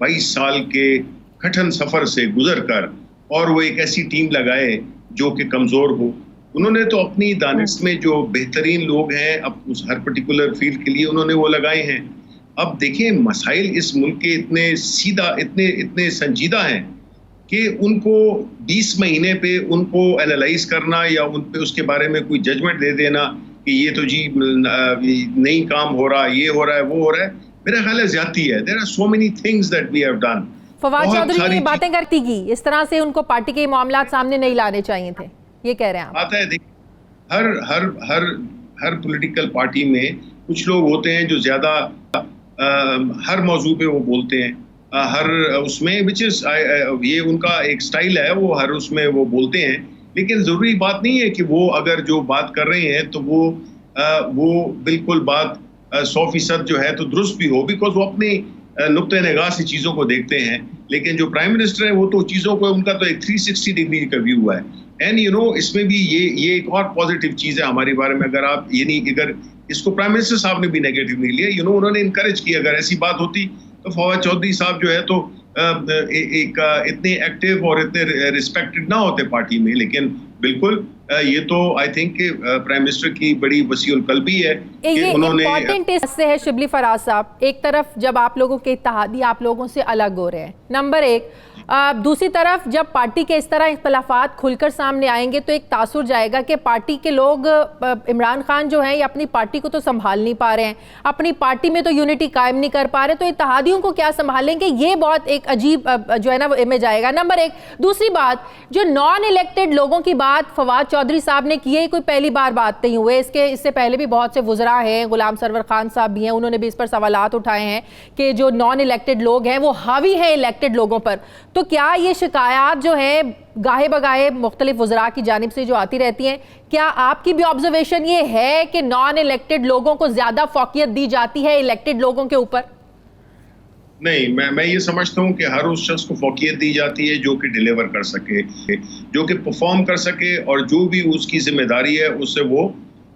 22 سال کے کٹھن سفر سے گزر کر اور وہ ایک ایسی ٹیم لگائے جو کہ کمزور ہو. انہوں نے تو اپنی دانش میں جو بہترین لوگ ہیں اب اس ہر پرٹیکولر فیلڈ کے لیے انہوں نے وہ لگائے ہیں. اب دیکھیں مسائل اس ملک کے اتنے سنجیدہ ہیں کہ ان کو 20 مہینے پہ ان کو اینالائز کرنا یا ان پہ اس کے بارے میں کوئی ججمنٹ دے دینا کہ یہ تو جی نہیں کام ہو رہا, یہ ہو رہا ہے, وہ ہو رہا ہے, میرا خیال ہے زیادتی ہے. There are so many things that we have done. Fawad Chaudhry نے باتیں کرتی کی اس طرح سے ان کو پارٹی کے معاملات سامنے نہیں لانے چاہیے تھے, یہ کہہ رہے ہیں آپ. بات ہے ہر پولیٹیکل پارٹی میں کچھ لوگ ہوتے ہیں جو زیادہ ہر موضوع پہ وہ بولتے ہیں, ہر اس میں یہ ان کا ایک سٹائل ہے, وہ ہر اس میں وہ بولتے ہیں. لیکن ضروری بات نہیں ہے کہ وہ اگر جو بات کر رہے ہیں تو وہ بالکل بات 100% جو ہے تو درست بھی ہو, بیکاز وہ اپنی نقطۂ نگاہ سے چیزوں کو دیکھتے ہیں. لیکن جو پرائم منسٹر ہے وہ تو چیزوں کو ان کا تو ایک 360 ڈگری کا ویو ہے. اینڈ اس میں بھی یہ ایک اور پازیٹیو چیز ہے ہمارے بارے میں. اگر آپ اگر اس کو پرائم منسٹر صاحب نے بھی نیگیٹو نہیں لیا, انہوں نے انکریج کیا. اگر ایسی بات ہوتی تو فواد چودھری صاحب جو ہے تو ایک اتنے ایکٹیو اور اتنے ریسپیکٹڈ نہ ہوتے پارٹی میں. لیکن بالکل یہ تو آئی تھنک کہ پرائم منسٹر کی بڑی وسیع القلبی ہے کہ انہوں نے سے ہے. شبلی فراز صاحب, ایک طرف جب آپ لوگوں کے اتحادی آپ لوگوں سے الگ ہو رہے ہیں, نمبر ایک, دوسری طرف جب پارٹی کے اس طرح اختلافات کھل کر سامنے آئیں گے تو ایک تاثر جائے گا کہ پارٹی کے لوگ عمران خان جو ہیں یہ اپنی پارٹی کو تو سنبھال نہیں پا رہے ہیں, اپنی پارٹی میں تو یونٹی قائم نہیں کر پا رہے, تو اتحادیوں کو کیا سنبھالیں گے؟ یہ بہت ایک عجیب جو ہے نا وہ امیج آئے گا. نمبر ایک. دوسری بات, جو نان الیکٹڈ لوگوں کی بات فواد چودھری صاحب نے کی ہے, کوئی پہلی بار بات نہیں ہوئے, اس سے پہلے بھی بہت سے وزراء ہیں, غلام سرور خان صاحب بھی ہیں, انہوں نے بھی اس پر سوالات اٹھائے ہیں کہ جو نان الیکٹڈ لوگ ہیں وہ حاوی ہیں الیکٹڈ لوگوں پر. تو کیا یہ شکایات جو ہیں گاہے بگاہے مختلف وزراء کی جانب سے جو آتی رہتی ہیں, کیا آپ کی بھی آبزرویشن یہ ہے کہ نان الیکٹڈ لوگوں کو زیادہ فوقیت دی جاتی ہے الیکٹڈ لوگوں کے اوپر؟ نہیں, میں یہ سمجھتا ہوں کہ ہر اس شخص کو فوقیت دی جاتی ہے جو کہ ڈیلیور کر سکے, جو کہ پرفارم کر سکے, اور جو بھی اس کی ذمہ داری ہے اس سے وہ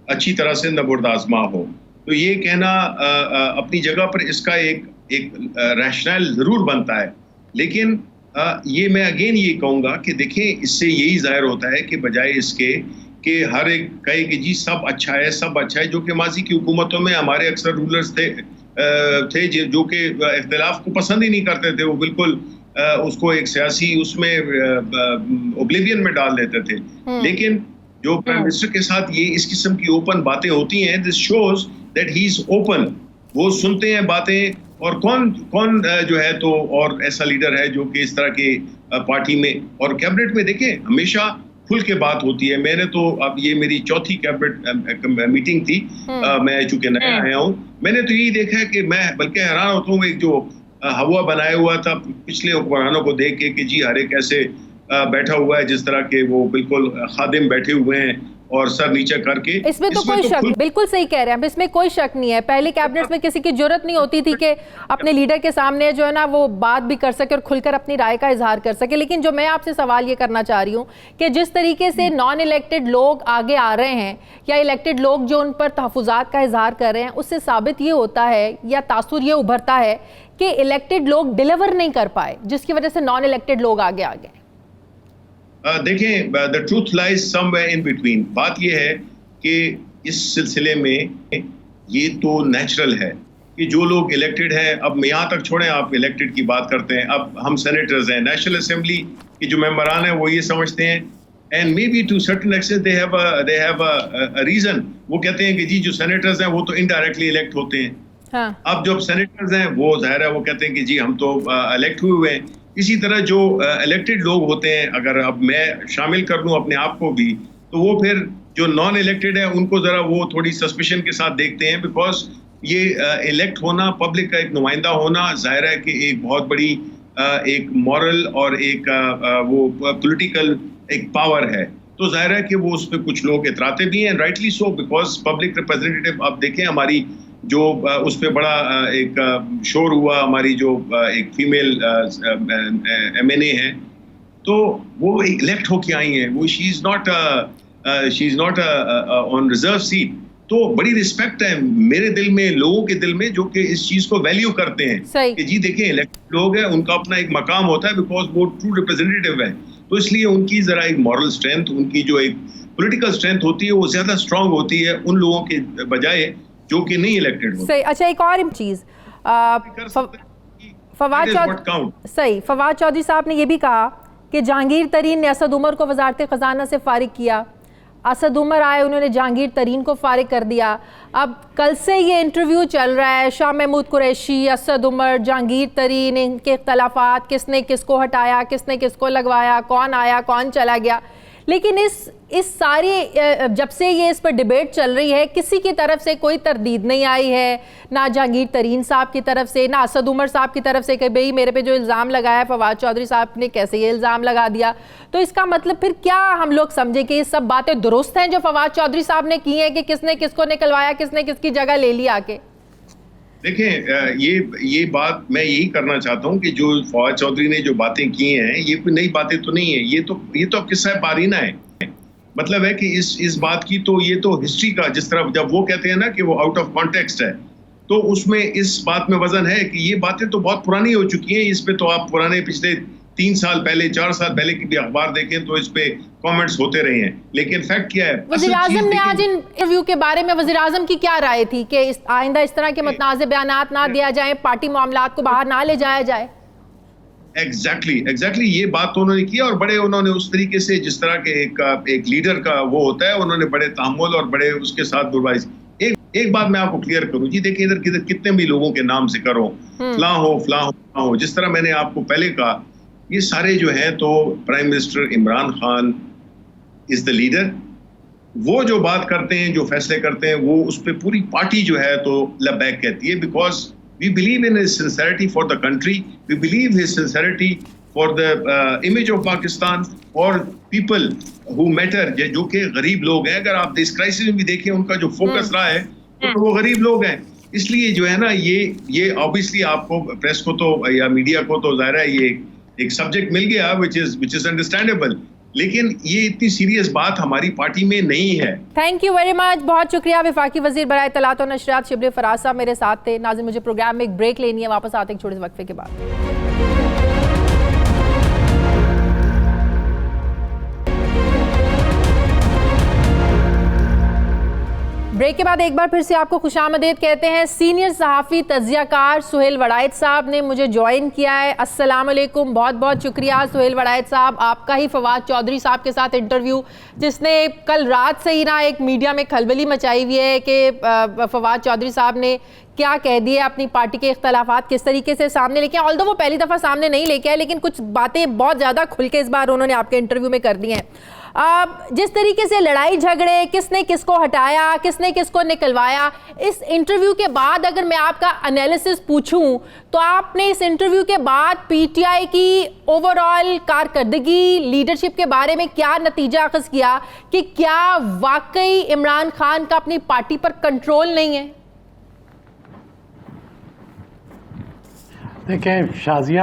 اچھی طرح سے نبرد آزما ہو. تو یہ کہنا اپنی جگہ پر اس کا ایک ریشنل ضرور بنتا ہے. لیکن یہ میں اگین یہ کہوں گا کہ دیکھیں اس سے یہی ظاہر ہوتا ہے کہ بجائے اس کے کہ ہر ایک کہے کہ جی سب اچھا ہے, جو کہ ماضی کی حکومتوں میں ہمارے اکثر رولرز تھے جو کہ اختلاف کو پسند ہی نہیں کرتے تھے, وہ بالکل اس کو ایک سیاسی اس میں اوبلیوین میں ڈال دیتے تھے. لیکن جو پرائم منسٹر کے ساتھ یہ اس قسم کی اوپن باتیں ہوتی ہیں, this shows that he is open, وہ سنتے ہیں باتیں. اور کون جو ہے تو اور ایسا لیڈر ہے جو کہ اس طرح کے پارٹی میں اور کیبنٹ میں دیکھیں ہمیشہ کھل کے بات ہوتی ہے. میں نے تو اب یہ میری چوتھی کیبنٹ میٹنگ تھی, میں چونکہ نیا آیا ہوں, میں نے تو یہی دیکھا ہے کہ میں بلکہ حیران ہوتا ہوں, ایک جو ہوا بنایا ہوا تھا پچھلے حکمرانوں کو دیکھ کے کہ جی ہر ایک ایسے بیٹھا ہوا ہے جس طرح کے وہ بالکل خادم بیٹھے ہوئے ہیں اور سر نیچے کر کے. اس میں تو کوئی شک, بالکل صحیح کہہ رہے ہیں, اس میں کوئی شک نہیں ہے. پہلے کیبنٹس میں کسی کی جرت نہیں ہوتی تھی کہ اپنے لیڈر کے سامنے جو ہے نا وہ بات بھی کر سکے اور کھل کر اپنی رائے کا اظہار کر سکے. لیکن جو میں آپ سے سوال یہ کرنا چاہ رہی ہوں کہ جس طریقے سے نان الیکٹڈ لوگ آگے آ رہے ہیں یا الیکٹڈ لوگ جو ان پر تحفظات کا اظہار کر رہے ہیں, اس سے ثابت یہ ہوتا ہے یا تاثر یہ ابھرتا ہے کہ الیکٹڈ لوگ ڈیلیور نہیں کر پائے, جس کی وجہ سے نان الیکٹڈ لوگ آگے آ گئے. دیکھیں the truth lies somewhere in between. بات یہ ہے کہ اس سلسلے میں یہ تو نیچرل ہے کہ جو لوگ الیکٹڈ ہیں, اب یہاں تک چھوڑیں آپ الیکٹڈ کی بات کرتے ہیں, اب ہم سینیٹرز ہیں, نیشنل اسمبلی کے جو ممبران ہیں وہ یہ سمجھتے ہیں and maybe to certain extent they have a reason. وہ کہتے ہیں کہ جی جو سینیٹرز ہیں وہ تو انڈائریکٹلی الیکٹ ہوتے ہیں. اب جو سینیٹرز ہیں وہ ظاہر ہے وہ کہتے ہیں کہ جی ہم تو الیکٹ ہوئے ہیں. اسی طرح جو الیکٹڈ لوگ ہوتے ہیں, اگر اب میں شامل کر لوں اپنے آپ کو بھی, تو وہ پھر جو نان الیکٹڈ ہیں ان کو ذرا وہ تھوڑی سسپیشن کے ساتھ دیکھتے ہیں, بیکاز یہ الیکٹ ہونا, پبلک کا ایک نمائندہ ہونا, ظاہر ہے کہ ایک بہت بڑی ایک مورل اور ایک وہ پولیٹیکل ایک پاور ہے. تو ظاہر ہے کہ وہ اس پہ کچھ لوگ اتراتے بھی ہیں, rightly so, because public representative آپ دیکھیں ہماری جو اس پہ بڑا ایک شور ہوا, ہماری جو ایک فیمیل ایم این اے ہیں تو وہ الیکٹ ہو کے آئی ہیں, وہ she is not on reserve seat. تو بڑی رسپیکٹ ہے میرے دل میں, لوگوں کے دل میں, جو کہ اس چیز کو ویلیو کرتے ہیں کہ جی دیکھیں الیکٹڈ لوگ ہیں, ان کا اپنا ایک مقام ہوتا ہے بیکاز وہ ٹرو ریپرزینٹیو ہے, تو اس لیے ان کی ذرا ایک مورل اسٹرینتھ, ان کی جو ایک پولیٹیکل اسٹرینتھ ہوتی ہے وہ زیادہ اسٹرانگ ہوتی ہے ان لوگوں کے بجائے جو کہ نہیں الیکٹڈ ہوتے. صحیح. اچھا ایک اور چیز, فواد چودھری صاحب نے یہ بھی کہا کہ جہانگیر ترین نے اسد عمر کو وزارت خزانہ سے فارغ کیا, اسد عمر آئے انہوں نے جہانگیر ترین کو فارغ کر دیا. اب کل سے یہ انٹرویو چل رہا ہے, شاہ محمود قریشی, اسد عمر, جہانگیر ترین, ان کے اختلافات, کس نے کس کو ہٹایا, کس نے کس کو لگوایا, کون آیا کون چلا گیا. لیکن اس ساری جب سے یہ اس پر ڈیبیٹ چل رہی ہے کسی کی طرف سے کوئی تردید نہیں آئی ہے, نہ جہانگیر ترین صاحب کی طرف سے, نہ اسد عمر صاحب کی طرف سے کہ بھئی میرے پہ جو الزام لگایا فواد چودھری صاحب نے کیسے یہ الزام لگا دیا. تو اس کا مطلب پھر کیا ہم لوگ سمجھیں کہ یہ سب باتیں درست ہیں جو فواد چودھری صاحب نے کی ہیں کہ کس نے کس کو نکلوایا, کس نے کس کی جگہ لے لی آ کے؟ دیکھیں یہ بات میں یہی کرنا چاہتا ہوں کہ جو فواد چودھری نے جو باتیں کی ہیں یہ کوئی نئی باتیں تو نہیں ہیں, یہ تو قصہ بارینہ ہے. مطلب ہے کہ اس بات کی تو یہ تو ہسٹری کا, جس طرح جب وہ کہتے ہیں نا کہ وہ آؤٹ آف کانٹیکسٹ ہے, تو اس میں اس بات میں وزن ہے کہ یہ باتیں تو بہت پرانی ہو چکی ہیں. اس پہ تو آپ پرانے پچھلے 3 سال پہلے 4 سال پہلے کی بھی اخبار دیکھیں تو اس پہ کامنٹس ہوتے رہے ہیں. لیکن فیکٹ کیا ہے, وزیر اعظم نے آج انٹرویو کے بارے میں وزیر اعظم کی کیا رائے تھی کہ آئندہ اس طرح کے متنازع بیانات نہ دیا جائیں, پارٹی معاملات کو باہر نہ لے جایا جائے؟ ایگزیکٹلی یہ بات تو انہوں نے کیا, اور بڑے انہوں نے اس طریقے سے جس طرح کے ایک لیڈر کا وہ ہوتا ہے, انہوں نے بڑے تحمل اور بڑے اس کے ساتھ دروائز. ایک بات میں آپ کو کلیئر کروں جی, دیکھیں ادھر کتنے بھی لوگوں کے نام ذکر ہو, فلاں ہو, جس طرح میں نے آپ کو پہلے کہا, یہ سارے جو ہیں تو پرائم منسٹر عمران خان از دا لیڈر. وہ جو بات کرتے ہیں, جو فیصلے کرتے ہیں, وہ اس پہ پوری پارٹی جو ہے تو لبیک کہتی ہے, because we believe in his sincerity for the country, we believe his sincerity for the image of Pakistan or people who matter, جو کہ غریب لوگ ہیں. اگر آپ اس کرائسس میں بھی دیکھیں ان کا جو فوکس رہا ہے تو وہ غریب لوگ ہیں. اس لیے جو ہے نا یہ obviously آپ کو پریس کو تو یا میڈیا کو تو ظاہر ہے یہ ایک سبجیکٹ مل گیا which is understandable, لیکن یہ اتنی سیریس بات ہماری پارٹی میں نہیں ہے. تھینک یو ویری مچ, بہت شکریہ. وفاقی وزیر برائے اطلاعات و نشریات شبلی فراز صاحب میرے ساتھ تھے. ناظرین مجھے پروگرام میں ایک بریک لینی ہے, واپس آتے ہیں چھوٹے سے وقفے کے بعد. بریک کے بعد ایک بار پھر سے آپ کو خوش آمدید کہتے ہیں. سینئر صحافی تجزیہ کار سہیل وڑائچ صاحب نے مجھے جوائن کیا ہے. السلام علیکم, بہت بہت شکریہ سہیل وڑائچ صاحب. آپ کا ہی فواد چودھری صاحب کے ساتھ انٹرویو جس نے کل رات سے ہی نا ایک میڈیا میں کھلبلی مچائی ہوئی ہے کہ فواد چودھری صاحب نے کیا کہہ دیے, اپنی پارٹی کے اختلافات کس طریقے سے سامنے لے کے, آلدو وہ پہلی دفعہ سامنے نہیں لے کے آئے لیکن کچھ باتیں بہت زیادہ کھل کے اس بار انہوں نے آپ کے انٹرویو میں کر دی ہیں. جس طریقے سے لڑائی جھگڑے, کس نے کس کو ہٹایا, کس نے کس کو نکلوایا, اس انٹرویو کے بعد اگر میں آپ کا انالیسس پوچھوں تو آپ نے اس انٹرویو کے بعد پی ٹی آئی کی اوور آل کارکردگی, لیڈرشپ کے بارے میں کیا نتیجہ اخذ کیا کہ کیا واقعی عمران خان کا اپنی پارٹی پر کنٹرول نہیں ہے؟ دیکھیں شازیہ,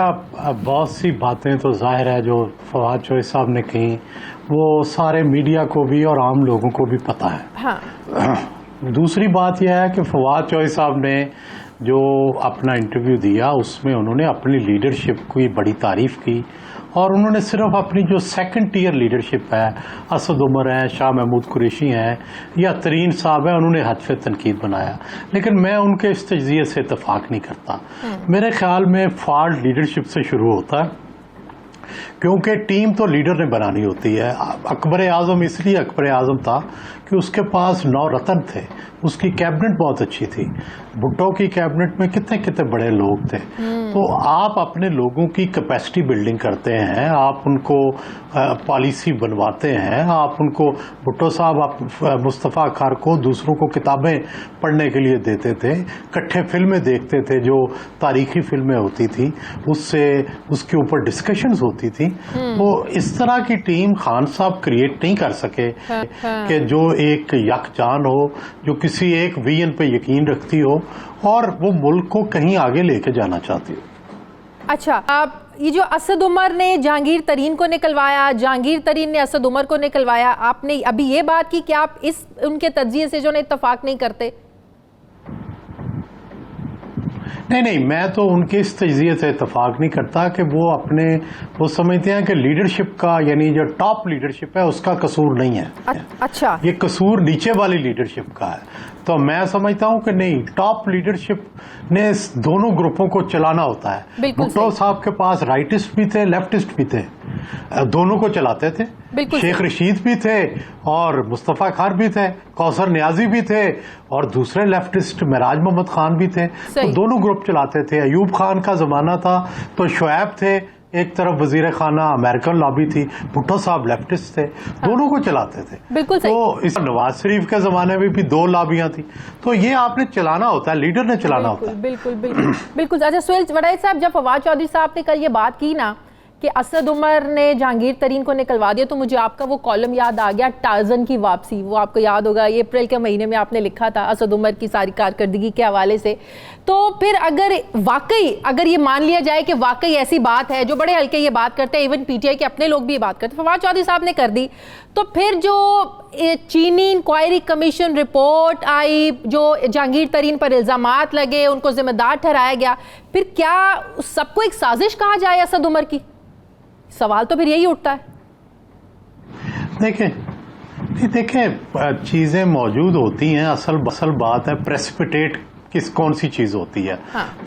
بہت سی باتیں تو ظاہر ہے جو فواد چودھری صاحب نے کہیں وہ سارے میڈیا کو بھی اور عام لوگوں کو بھی پتہ ہے. ہاں. دوسری بات یہ ہے کہ فواد چودھری صاحب نے جو اپنا انٹرویو دیا اس میں انہوں نے اپنی لیڈرشپ کی بڑی تعریف کی, اور انہوں نے صرف اپنی جو سیکنڈ ٹیئر لیڈرشپ ہے, اسد عمر ہیں, شاہ محمود قریشی ہیں یا ترین صاحب ہیں, انہوں نے حذف تنقید بنایا. لیکن میں ان کے اس تجزیے سے اتفاق نہیں کرتا. میرے خیال میں فالٹ لیڈرشپ سے شروع ہوتا ہے, کیونکہ ٹیم تو لیڈر نے بنانی ہوتی ہے. اکبر اعظم اس لیے اکبر اعظم تھا کہ اس کے پاس 9 رتن تھے, اس کی کیبنٹ بہت اچھی تھی. بھٹو کی کیبنٹ میں کتنے کتنے بڑے لوگ تھے. تو آپ اپنے لوگوں کی کیپیسٹی بلڈنگ کرتے ہیں, آپ ان کو پالیسی بنواتے ہیں, آپ ان کو, بھٹو صاحب مصطفیٰ خار کو دوسروں کو کتابیں پڑھنے کے لیے دیتے تھے, کٹھے فلمیں دیکھتے تھے جو تاریخی فلمیں ہوتی تھیں, اس کے اوپر ڈسکشنز ہوتی تھیں. وہ اس طرح کی ٹیم خان صاحب کریٹ نہیں کر سکے کہ جو ایک یکجان ہو, جو کسی ایک ویژن پہ یقین رکھتی ہو اور وہ ملک کو کہیں آگے لے کے جانا چاہتی ہو. اچھا, آپ یہ جو اسد عمر نے جہانگیر ترین کو نکلوایا، جہانگیر ترین نے اسد عمر کو نکلوایا، آپ نے ابھی یہ بات کی کہ آپ ان کے تجزیے سے جو ہے اتفاق نہیں کرتے؟ نہیں، میں تو ان کے اس تجزیے سے اتفاق نہیں کرتا کہ وہ سمجھتے ہیں کہ لیڈرشپ کا، یعنی جو ٹاپ لیڈرشپ ہے اس کا قصور نہیں ہے. اچھا، یہ قصور نیچے والی لیڈرشپ کا ہے. تو میں سمجھتا ہوں کہ نہیں، ٹاپ لیڈرشپ نے دونوں گروپوں کو چلانا ہوتا ہے. بھٹو صاحب کے پاس رائٹسٹ بھی تھے، لیفٹسٹ بھی تھے، دونوں کو چلاتے تھے. شیخ رشید بھی تھے اور مصطفیٰ خار بھی تھے، کوثر نیازی بھی تھے، اور دوسرے لیفٹسٹ معراج محمد خان بھی تھے. تو دونوں گروپ چلاتے تھے. ایوب خان کا زمانہ تھا تو شعیب تھے، ایک طرف وزیر خانہ امریکن لابی تھی، بھٹو صاحب لیفٹسٹ تھے، دونوں کو چلاتے تھے. تو اس نواز شریف کے زمانے میں بھی 2 لابیاں تھیں. تو یہ آپ نے چلانا ہوتا ہے، لیڈر نے چلانا ہوتا ہے. بالکل. اچھا سہیل وڑائی صاحب، جب فواد چودھری صاحب نے کل یہ بات کی نا کہ اسد عمر نے جہانگیر ترین کو نکلوا دیا، تو مجھے آپ کا وہ کالم یاد آ گیا، ٹارزن کی واپسی. وہ آپ کو یاد ہوگا، یہ اپریل کے مہینے میں آپ نے لکھا تھا اسد عمر کی ساری کارکردگی کے حوالے سے. تو پھر اگر یہ مان لیا جائے کہ واقعی ایسی بات ہے، جو بڑے ہلکے یہ بات کرتے ہیں، ایون پی ٹی آئی کے اپنے لوگ بھی یہ بات کرتے ہیں، فواد چودھری صاحب نے کر دی، تو پھر جو چینی انکوائری کمیشن رپورٹ آئی، جو جہانگیر ترین پر الزامات لگے، ان کو ذمہ دار ٹھہرایا گیا، پھر کیا سب کو ایک سازش کہا جائے اسد عمر کی؟ سوال تو پھر یہی اٹھتا ہے. دیکھیں چیزیں موجود ہوتی ہیں. اصل بات ہے پریسپیٹیٹ کون سی چیز ہوتی ہے.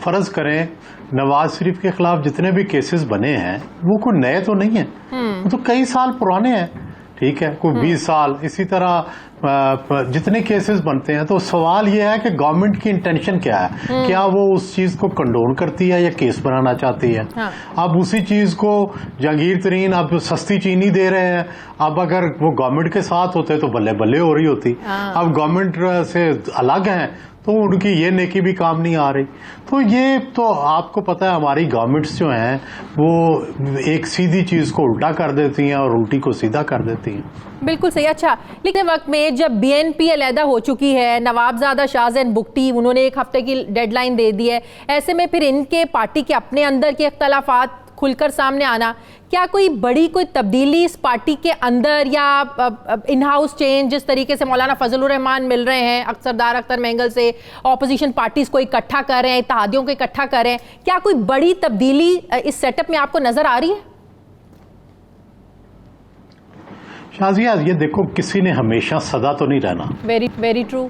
فرض کریں نواز شریف کے خلاف جتنے بھی کیسز بنے ہیں وہ کوئی نئے تو نہیں ہیں، وہ تو کئی سال پرانے ہیں. ٹھیک ہے، کوئی 20 سال. اسی طرح جتنے کیسز بنتے ہیں، تو سوال یہ ہے کہ گورنمنٹ کی انٹینشن کیا ہے. کیا وہ اس چیز کو کنڈون کرتی ہے یا کیس بنانا چاہتی ہے؟ اب اسی چیز کو جہانگیر ترین اب سستی چینی دے رہے ہیں. اب اگر وہ گورنمنٹ کے ساتھ ہوتے تو بلے بلے ہو رہی ہوتی. اب گورنمنٹ سے الگ ہیں تو ان کی یہ نیکی بھی کام نہیں آ رہی. تو یہ تو آپ کو پتا ہے ہماری گورنمنٹس جو ہیں وہ ایک سیدھی چیز کو الٹا کر دیتی ہیں اور الٹی کو سیدھا کر دیتی ہیں. بالکل صحیح. اچھا، لیکن وقت میں جب بی این پی علیحدہ ہو چکی ہے، نوابزادہ شاہ زین بگٹی انہوں نے 1 ہفتے کی ڈیڈ لائن دے دی ہے، ایسے میں پھر ان کے پارٹی کے اپنے اندر کے اختلافات کھل کر سامنے آنا، کیا کوئی تبدیلی اس پارٹی کے اندر یا ان ہاؤس چینج، جس طریقے سے مولانا فضل الرحمان مل رہے ہیں سردار اختر مینگل سے، اپوزیشن پارٹیز کو اکٹھا کر رہے ہیں، اتحادیوں کو اکٹھا کر رہے ہیں، کیا کوئی بڑی تبدیلی اس سیٹ اپ میں آپ کو نظر آ رہی ہے؟ شازیہ یہ دیکھو، کسی نے ہمیشہ سدا تو نہیں رہنا. Very true.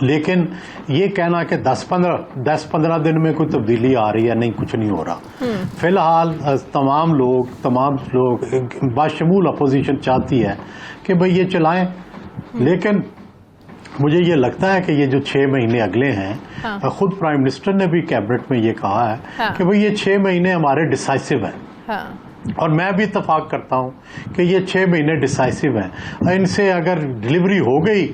لیکن یہ کہنا کہ 10-15 دن میں کوئی تبدیلی آ رہی ہے، نہیں، کچھ نہیں ہو رہا. فی الحال تمام لوگ باشمول اپوزیشن چاہتی ہے کہ بھئی یہ چلائیں. لیکن مجھے یہ لگتا ہے کہ یہ جو 6 مہینے اگلے ہیں، خود پرائم منسٹر نے بھی کیبنٹ میں یہ کہا ہے کہ بھئی یہ 6 مہینے ہمارے ڈیسائسو ہیں. اور میں بھی اتفاق کرتا ہوں کہ یہ 6 مہینے ڈیسائسو ہیں. ان سے اگر ڈلیوری ہو گئی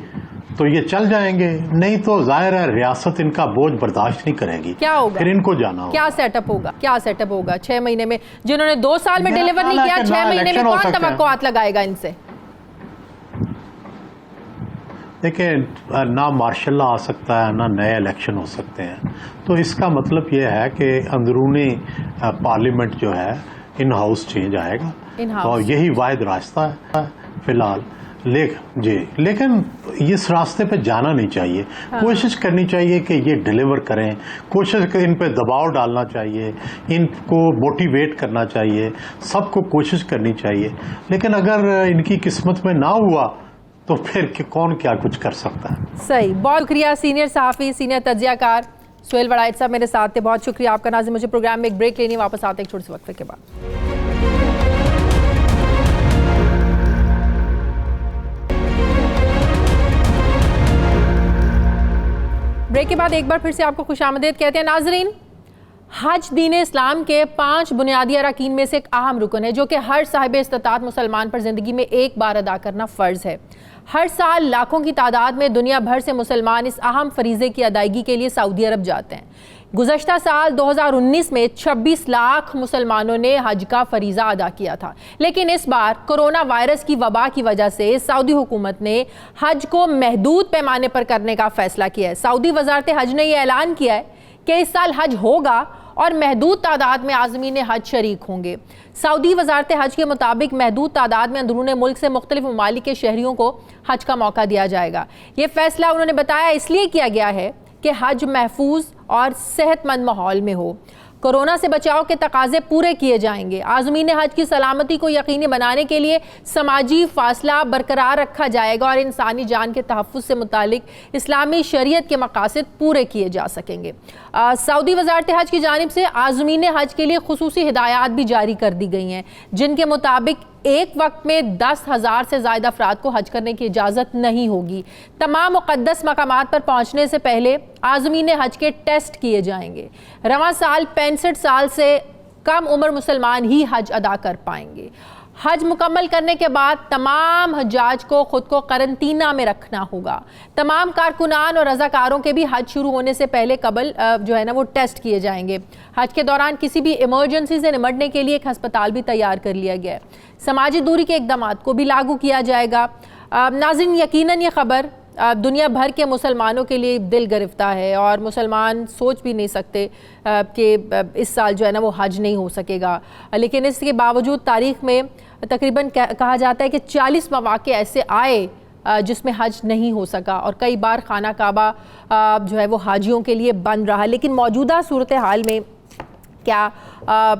تو یہ چل جائیں گے، نہیں تو ظاہر ہے ریاست ان کا بوجھ برداشت نہیں کرے گی. کیا ہوگا؟ پھر ان کو جانا ہوگا. کیا سیٹ اپ ہوگا 6 مہینے میں؟ جنہوں نے 2 سال میں ڈیلیور نہیں کیا، 6 مہینے میں کون توقعات لگائے گا ان سے؟ دیکھیں، نہ مارشل لا آ سکتا ہے، نہ نئے الیکشن ہو سکتے ہیں. تو اس کا مطلب یہ ہے کہ اندرونی پارلیمنٹ جو ہے ان ہاؤس چینج آئے گا، اور یہی واحد راستہ ہے فی الحال. لیکن اس راستے پہ جانا نہیں چاہیے. کوشش کرنی چاہیے کہ یہ ڈیلیور کریں، ان پہ دباؤ ڈالنا چاہیے، ان کو موٹیویٹ کرنا چاہیے، سب کو کوشش کرنی چاہیے. لیکن اگر ان کی قسمت میں نہ ہوا تو پھر کون کیا کچھ کر سکتا ہے. صحیح. بہت شکریہ سینئر صحافی، سینئر تجزیہ کار سہیل وڑائچ صاحب میرے ساتھ تھے. بہت شکریہ آپ کا. ناظرین، مجھے پروگرام میں ایک بریک لینی، واپس آتے ایک چھوٹے سے وقفے کے بعد. بریک کے بعد ایک بار پھر سے آپ کو خوش آمدید کہتے ہیں. ناظرین، حج دین اسلام کے 5 بنیادی اراکین میں سے ایک اہم رکن ہے جو کہ ہر صاحب استطاعت مسلمان پر زندگی میں ایک بار ادا کرنا فرض ہے. ہر سال لاکھوں کی تعداد میں دنیا بھر سے مسلمان اس اہم فریضے کی ادائیگی کے لیے سعودی عرب جاتے ہیں. گزشتہ سال 2019 میں 26 لاکھ مسلمانوں نے حج کا فریضہ ادا کیا تھا. لیکن اس بار کرونا وائرس کی وبا کی وجہ سے سعودی حکومت نے حج کو محدود پیمانے پر کرنے کا فیصلہ کیا ہے. سعودی وزارت حج نے یہ اعلان کیا ہے کہ اس سال حج ہوگا اور محدود تعداد میں عازمین حج شریک ہوں گے۔ سعودی وزارت حج کے مطابق محدود تعداد میں اندرون ملک سے مختلف ممالک کے شہریوں کو حج کا موقع دیا جائے گا۔ یہ فیصلہ انہوں نے بتایا اس لیے کیا گیا ہے کہ حج محفوظ اور صحت مند ماحول میں ہو۔ کورونا سے بچاؤ کے تقاضے پورے کیے جائیں گے۔ عازمین حج کی سلامتی کو یقینی بنانے کے لیے سماجی فاصلہ برقرار رکھا جائے گا اور انسانی جان کے تحفظ سے متعلق اسلامی شریعت کے مقاصد پورے کیے جا سکیں گے۔ سعودی وزارت حج کی جانب سے عازمین حج کے لیے خصوصی ہدایات بھی جاری کر دی گئی ہیں، جن کے مطابق ایک وقت میں 10,000 سے زائد افراد کو حج کرنے کی اجازت نہیں ہوگی۔ تمام مقدس مقامات پر پہنچنے سے پہلے عازمین حج کے ٹیسٹ کیے جائیں گے۔ رواں سال 65 سال سے کم عمر مسلمان ہی حج ادا کر پائیں گے۔ حج مکمل کرنے کے بعد تمام حجاج کو خود کو قرنطینہ میں رکھنا ہوگا۔ تمام کارکنان اور رضاکاروں کے بھی حج شروع ہونے سے پہلے قبل وہ ٹیسٹ کیے جائیں گے۔ حج کے دوران کسی بھی ایمرجنسی سے نمٹنے کے لیے ایک ہسپتال بھی تیار کر لیا گیا ہے۔ سماجی دوری کے اقدامات کو بھی لاگو کیا جائے گا۔ ناظرین، یقیناً یہ خبر دنیا بھر کے مسلمانوں کے لیے دل گرفتہ ہے اور مسلمان سوچ بھی نہیں سکتے کہ اس سال وہ حج نہیں ہو سکے گا، لیکن اس کے باوجود تاریخ میں تقریباً کہا جاتا ہے کہ 40 مواقع ایسے آئے جس میں حج نہیں ہو سکا اور کئی بار خانہ کعبہ وہ حاجیوں کے لیے بند رہا۔ لیکن موجودہ صورتحال میں کیا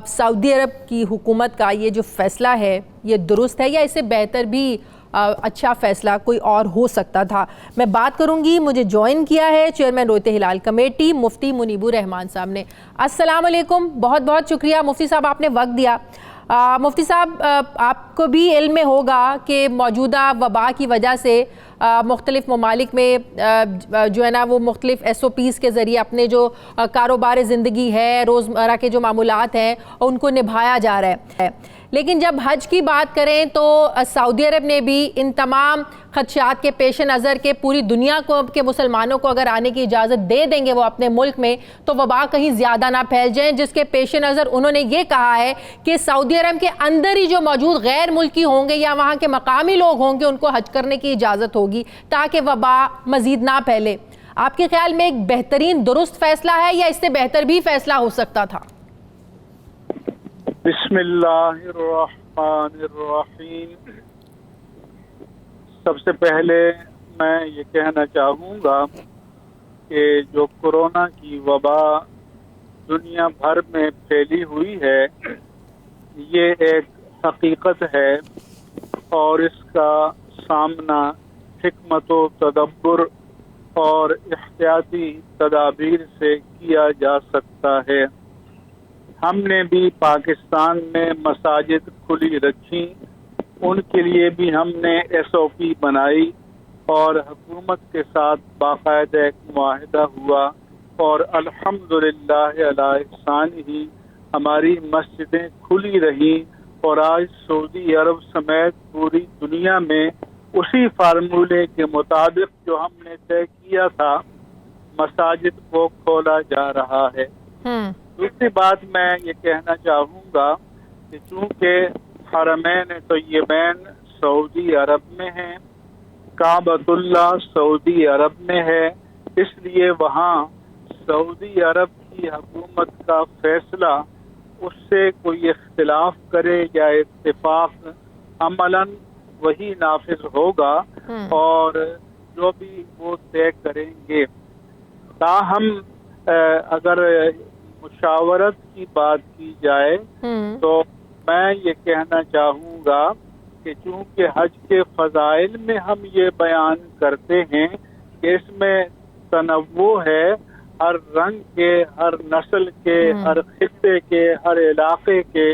سعودی عرب کی حکومت کا یہ جو فیصلہ ہے یہ درست ہے یا اس سے بہتر بھی اچھا فیصلہ کوئی اور ہو سکتا تھا؟ میں بات کروں گی، مجھے جوائن کیا ہے چیئرمین رویت ہلال کمیٹی مفتی منیب الرحمان صاحب نے۔ السلام علیکم، بہت بہت شکریہ مفتی صاحب، آپ نے وقت دیا۔ مفتی صاحب، آپ کو بھی علم میں ہوگا کہ موجودہ وبا کی وجہ سے مختلف ممالک میں وہ مختلف SOPs کے ذریعے اپنے جو کاروبار زندگی ہے، روزمرہ کے جو معمولات ہیں ان کو نبھایا جا رہا ہے، لیکن جب حج کی بات کریں تو سعودی عرب نے بھی ان تمام خدشات کے پیش نظر کے پوری دنیا کے مسلمانوں کو اگر آنے کی اجازت دے دیں گے وہ اپنے ملک میں تو وبا کہیں زیادہ نہ پھیل جائیں، جس کے پیش نظر انہوں نے یہ کہا ہے کہ سعودی عرب کے اندر ہی جو موجود غیر ملکی ہوں گے یا وہاں کے مقامی لوگ ہوں گے ان کو حج کرنے کی اجازت ہوگی تاکہ وبا مزید نہ پھیلے۔ آپ کے خیال میں ایک بہترین درست فیصلہ ہے یا اس سے بہتر بھی فیصلہ ہو سکتا تھا؟ بسم اللہ الرحمن الرحیم۔ سب سے پہلے میں یہ کہنا چاہوں گا کہ جو کورونا کی وبا دنیا بھر میں پھیلی ہوئی ہے یہ ایک حقیقت ہے اور اس کا سامنا حکمت و تدبر اور احتیاطی تدابیر سے کیا جا سکتا ہے۔ ہم نے بھی پاکستان میں مساجد کھلی رکھی، ان کے لیے بھی ہم نے SOP بنائی اور حکومت کے ساتھ باقاعدہ ایک معاہدہ ہوا اور الحمدللہ علی احسان ہی ہماری مسجدیں کھلی رہیں اور آج سعودی عرب سمیت پوری دنیا میں اسی فارمولے کے مطابق جو ہم نے طے کیا تھا مساجد کو کھولا جا رہا ہے۔ دوسری بات میں یہ کہنا چاہوں گا کہ چونکہ حرمین طیبین سعودی عرب میں ہیں، کعبۃ اللہ سعودی عرب میں ہے، اس لیے وہاں سعودی عرب کی حکومت کا فیصلہ اس سے کوئی اختلاف کرے یا اتفاق عملاً وہی نافذ ہوگا اور جو بھی وہ طے کریں گے۔ تاہم اگر مشاورت کی بات کی جائے تو میں یہ کہنا چاہوں گا کہ چونکہ حج کے فضائل میں ہم یہ بیان کرتے ہیں کہ اس میں تنوع ہے، ہر رنگ کے، ہر نسل کے، ہر خطے کے، ہر علاقے کے،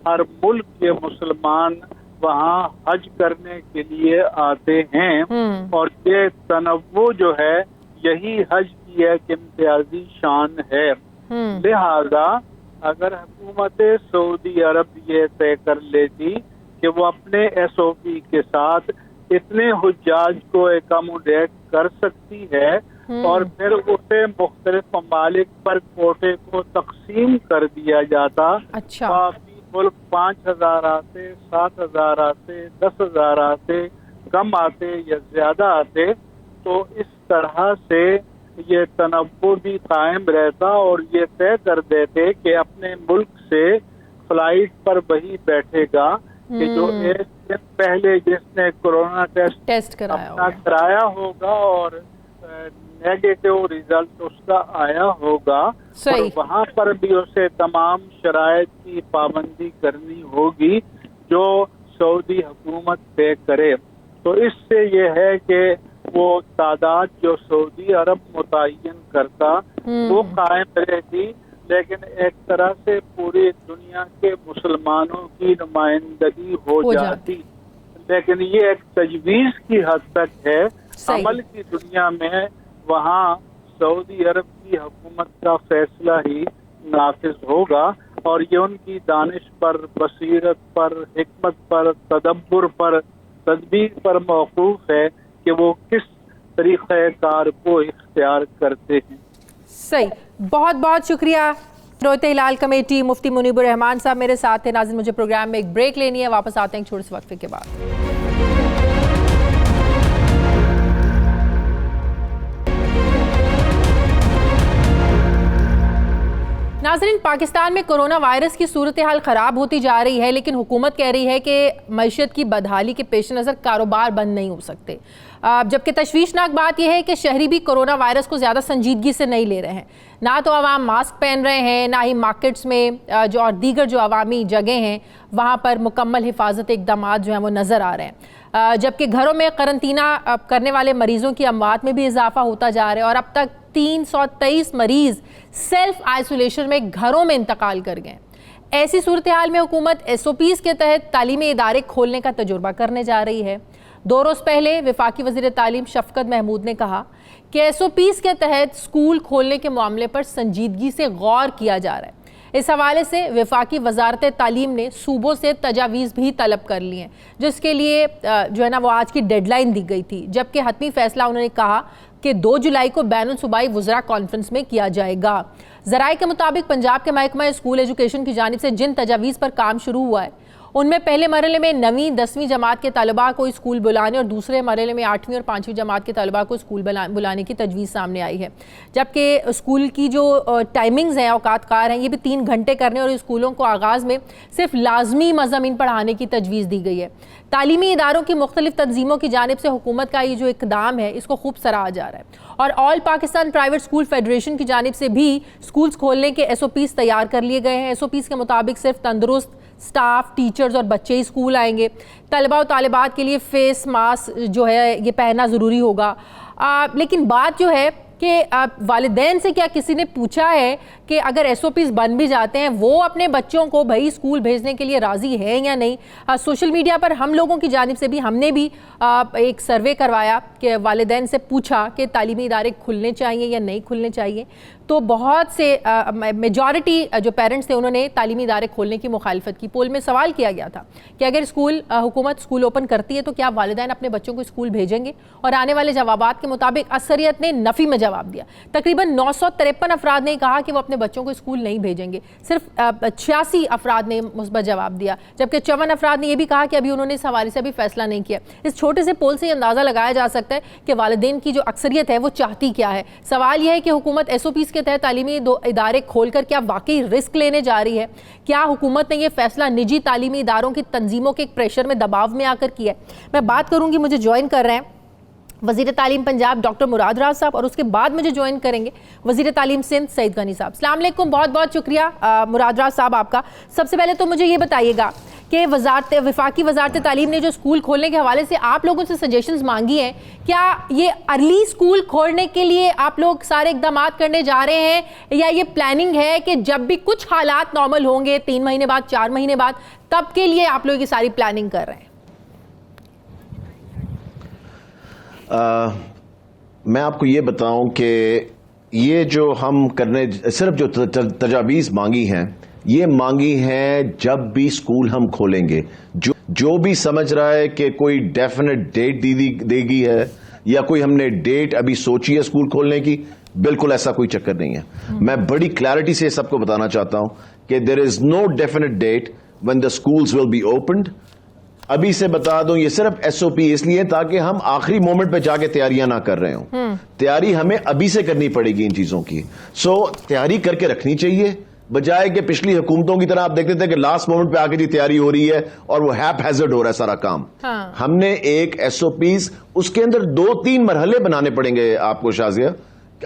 ہر ملک کے مسلمان وہاں حج کرنے کے لیے آتے ہیں اور یہ تنوع جو ہے یہی حج کی ایک امتیازی شان ہے۔ لہذا اگر حکومت سعودی عرب یہ طے کر لیتی کہ وہ اپنے SOP کے ساتھ اتنے حجاج کو ایکاموڈیٹ کر سکتی ہے اور پھر اسے مختلف ممالک پر کوٹے کو تقسیم کر دیا جاتا، کافی ملک 5,000 آتے، 7,000 آتے، 10,000 آتے، کم آتے یا زیادہ آتے، تو اس طرح سے یہ تنوع بھی قائم رہتا اور یہ طے کر دیتے کہ اپنے ملک سے فلائٹ پر وہی بیٹھے گا کہ جو ایک دن پہلے جس نے کورونا ٹیسٹ کرایا ہوگا اور نیگیٹو ریزلٹ اس کا آیا ہوگا، اور وہاں پر بھی اسے تمام شرائط کی پابندی کرنی ہوگی جو سعودی حکومت طے کرے. تو اس سے یہ ہے کہ وہ تعداد جو سعودی عرب متعین کرتا وہ قائم رہتی، لیکن ایک طرح سے پوری دنیا کے مسلمانوں کی نمائندگی ہو جاتی. لیکن یہ ایک تجویز کی حد تک ہے، عمل کی دنیا میں وہاں سعودی عرب کی حکومت کا فیصلہ ہی نافذ ہوگا، اور یہ ان کی دانش پر، بصیرت پر، حکمت پر، تدبر پر، تدبیر پر موقوف ہے کہ وہ کس طریقہ کار کو اختیار کرتے ہیں. صحیح، بہت بہت شکریہ. رویت ہلال کمیٹی مفتی منیب الرحمان صاحب میرے ساتھ ہیں. ناظرین، مجھے پروگرام میں ایک بریک لینی ہے، واپس آتے ہیں ایک چھوٹے سے وقفے کے بعد. ناظرین، پاکستان میں کرونا وائرس کی صورتحال خراب ہوتی جا رہی ہے، لیکن حکومت کہہ رہی ہے کہ معیشت کی بدحالی کے پیش نظر کاروبار بند نہیں ہو سکتے. جبکہ تشویشناک بات یہ ہے کہ شہری بھی کرونا وائرس کو زیادہ سنجیدگی سے نہیں لے رہے ہیں. نہ تو عوام ماسک پہن رہے ہیں، نہ ہی مارکیٹس میں اور دیگر جو عوامی جگہیں ہیں وہاں پر مکمل حفاظت اقدامات جو ہیں وہ نظر آ رہے ہیں. جبکہ گھروں میں قرنطینہ کرنے والے مریضوں کی اموات میں بھی اضافہ ہوتا جا رہا ہے، اور اب تک 323 مریض سیلف آئسولیشن میں گھروں میں انتقال کر گئے. ایسی صورتحال میں حکومت SOPs کے تحت تعلیمی ادارے کھولنے کا تجربہ کرنے جا رہی ہے. 2 روز پہلے وفاقی وزیر تعلیم شفقت محمود نے کہا کہ SOPs کے تحت اسکول کھولنے کے معاملے پر سنجیدگی سے غور کیا جا رہا ہے. اس حوالے سے وفاقی وزارت تعلیم نے صوبوں سے تجاویز بھی طلب کر لی ہیں، جس کے لیے جو ہے نا وہ آج کی ڈیڈ لائن دی گئی تھی. جبکہ حتمی فیصلہ انہوں نے کہا کہ 2 جولائی کو بین الصوبائی وزراء کانفرنس میں کیا جائے گا. ذرائع کے مطابق پنجاب کے محکمہ اسکول ایجوکیشن کی جانب سے جن تجاویز پر کام شروع ہوا ہے ان میں پہلے مرحلے میں 9ویں 10ویں جماعت کے طلباء کو اسکول بلانے اور دوسرے مرحلے میں 8ویں اور 5ویں جماعت کے طلباء کو اسکول بلانے کی تجویز سامنے آئی ہے. جبکہ اسکول کی جو ٹائمنگز ہیں، اوقات کار ہیں، یہ بھی 3 گھنٹے کرنے اور اسکولوں کو آغاز میں صرف لازمی مضامین پڑھانے کی تجویز دی گئی ہے. تعلیمی اداروں کی مختلف تنظیموں کی جانب سے حکومت کا یہ جو اقدام ہے اس کو خوب سراہا جا رہا ہے. اور آل پاکستان پرائیویٹ اسکول فیڈریشن کی جانب سے بھی اسکولز کھولنے کے SOPs تیار کر لیے گئے ہیں. SOPs کے مطابق صرف تندرست سٹاف، ٹیچرز اور بچے ہی اسکول آئیں گے. طلبہ و طالبات کے لیے فیس ماسک جو ہے یہ پہننا ضروری ہوگا. لیکن بات جو ہے کہ والدین سے کیا کسی نے پوچھا ہے کہ اگر SOPs بن بھی جاتے ہیں وہ اپنے بچوں کو بھائی اسکول بھیجنے کے لیے راضی ہیں یا نہیں؟ سوشل میڈیا پر ہم لوگوں کی جانب سے بھی ہم نے بھی ایک سروے کروایا کہ والدین سے پوچھا کہ تعلیمی ادارے کھلنے چاہیے یا نہیں کھلنے چاہیے. تو بہت سے میجورٹی جو پیرنٹس تھے انہوں نے تعلیمی ادارے کھولنے کی مخالفت کی. پول میں سوال کیا گیا تھا کہ اگر حکومت اسکول اوپن کرتی ہے تو کیا والدین اپنے بچوں کو اسکول بھیجیں گے؟ اور آنے والے جوابات کے مطابق اکثریت نے نفی میں جواب دیا. تقریباً 953 افراد نے کہا کہ وہ اپنے بچوں کو اسکول نہیں بھیجیں گے. صرف 86 افراد نے مثبت جواب دیا، جبکہ 54 افراد نے یہ بھی کہا کہ ابھی انہوں نے اس حوالے سے ابھی فیصلہ نہیں کیا. اس چھوٹے سے پول سے یہ اندازہ لگایا جا سکتا ہے کہ والدین کی جو اکثریت ہے وہ چاہتی کیا ہے. سوال یہ ہے کہ حکومت SOPs کے تحت تعلیمی ادارے کھول کر کیا واقعی رسک لینے جا رہی ہے؟ کیا حکومت نے یہ فیصلہ نجی تعلیمی اداروں کی تنظیموں کے ایک پریشر میں دباؤ میں آ کر کیا ہے؟ میں بات کروں گی، مجھے جوائن کر رہے ہیں وزیر تعلیم پنجاب ڈاکٹر مراد راز صاحب، اور اس کے بعد مجھے جوائن کریں گے وزیر تعلیم سندھ سعید غنی صاحب. السلام علیکم، بہت بہت شکریہ مراد راز صاحب آپ کا. سب سے پہلے تو مجھے یہ بتائیے گا کہ وفاقی وزارت تعلیم نے جو اسکول کھولنے کے حوالے سے آپ لوگوں سے سجیشنز مانگی ہیں، کیا یہ ارلی اسکول کھولنے کے لیے آپ لوگ سارے اقدامات کرنے جا رہے ہیں، یا یہ پلاننگ ہے کہ جب بھی کچھ حالات نارمل ہوں گے 3 مہینے بعد 4 مہینے بعد تب کے لیے آپ لوگ یہ ساری پلاننگ کر رہے ہیں؟ میں آپ کو یہ بتاؤں کہ یہ جو ہم کرنے صرف جو تجاویز مانگی ہیں یہ مانگی ہیں جب بھی اسکول ہم کھولیں گے. جو بھی سمجھ رہا ہے کہ کوئی ڈیفینیٹ ڈیٹ دے گی ہے یا کوئی ہم نے ڈیٹ ابھی سوچی ہے اسکول کھولنے کی، بالکل ایسا کوئی چکر نہیں ہے. میں بڑی کلیئرٹی سے سب کو بتانا چاہتا ہوں کہ there is no definite date when the schools will be opened. ابھی سے بتا دوں یہ صرف ایس او پی اس لیے تاکہ ہم آخری مومنٹ پہ جا کے تیاریاں نہ کر رہے ہوں. تیاری ہمیں ابھی سے کرنی پڑے گی ان چیزوں کی. سو تیاری کر کے رکھنی چاہیے, بجائے کہ پچھلی حکومتوں کی طرح آپ دیکھتے تھے کہ لاسٹ مومنٹ پہ آ کے جی تیاری ہو رہی ہے اور وہ ہیپ ہیزرڈ ہو رہا ہے سارا کام. ہم نے ایک ایس او پیز, اس کے اندر 2-3 مرحلے بنانے پڑیں گے آپ کو شازیہ.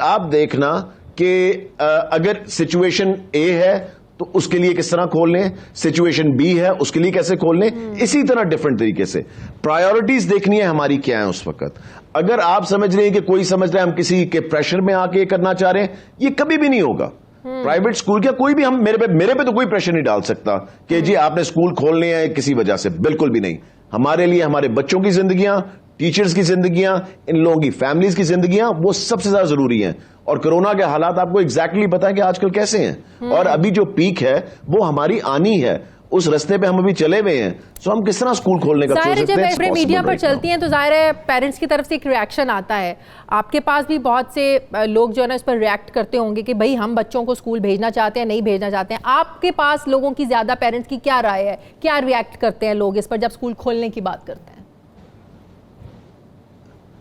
آپ دیکھنا کہ اگر سچویشن اے ہے تو اس کے لیے کس طرح کھول لیں, سچویشن بی ہے اس کے لیے کیسے کھول لیں, اسی طرح ڈفرنٹ طریقے سے پرائیورٹیز دیکھنی ہے ہماری کیا ہیں اس وقت. اگر آپ سمجھ رہے ہیں کہ کوئی سمجھ رہے ہیں ہم کسی کے پریشر میں آ کے کرنا چاہ رہے ہیں, یہ کبھی بھی نہیں ہوگا. پرائیویٹ اسکول کیا کوئی بھی ہم میرے پہ تو کوئی پریشر نہیں ڈال سکتا کہ جی آپ نے اسکول کھولنے ہیں کسی وجہ سے, بالکل بھی نہیں. ہمارے لیے ہمارے بچوں کی زندگیاں, ٹیچرز کی زندگیاں, ان لوگوں کی فیملیز کی زندگیاں وہ سب سے زیادہ ضروری ہیں. اور کورونا کے حالات آپ کو ایگزیکٹلی پتا ہے کہ آج کل کیسے ہیں, اور ابھی جو پیک ہے وہ ہماری آنی ہے, اس رستے پہ ہم ابھی چلے ہوئے ہیں. سو ہم کس طرح اسکول کھولنے کا سوچ سکتے ہیں؟ جب میڈیا پر چلتی ہیں تو ظاہر ہے پیرنٹس کی طرف سے ایک ریاکشن آتا ہے. آپ کے پاس بھی بہت سے لوگ جو ہے نا اس پر ریئیکٹ کرتے ہوں گے کہ بھائی ہم بچوں کو اسکول بھیجنا چاہتے ہیں, نہیں بھیجنا چاہتے ہیں. آپ کے پاس لوگوں کی زیادہ پیرنٹس کی کیا رائے ہے, کیا ریئیکٹ کرتے ہیں لوگ اس پر جب اسکول کھولنے کی بات کرتے ہیں؟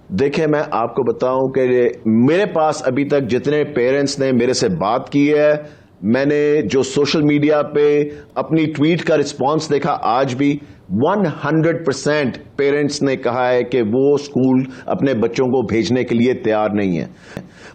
دیکھیں میں آپ کو بتاؤں کہ میرے پاس ابھی تک جتنے پیرنٹس نے میرے سے بات کی ہے, میں نے جو سوشل میڈیا پہ اپنی ٹویٹ کا رسپانس دیکھا, آج بھی 100% پیرنٹس نے کہا ہے کہ وہ اسکول اپنے بچوں کو بھیجنے کے لیے تیار نہیں ہے.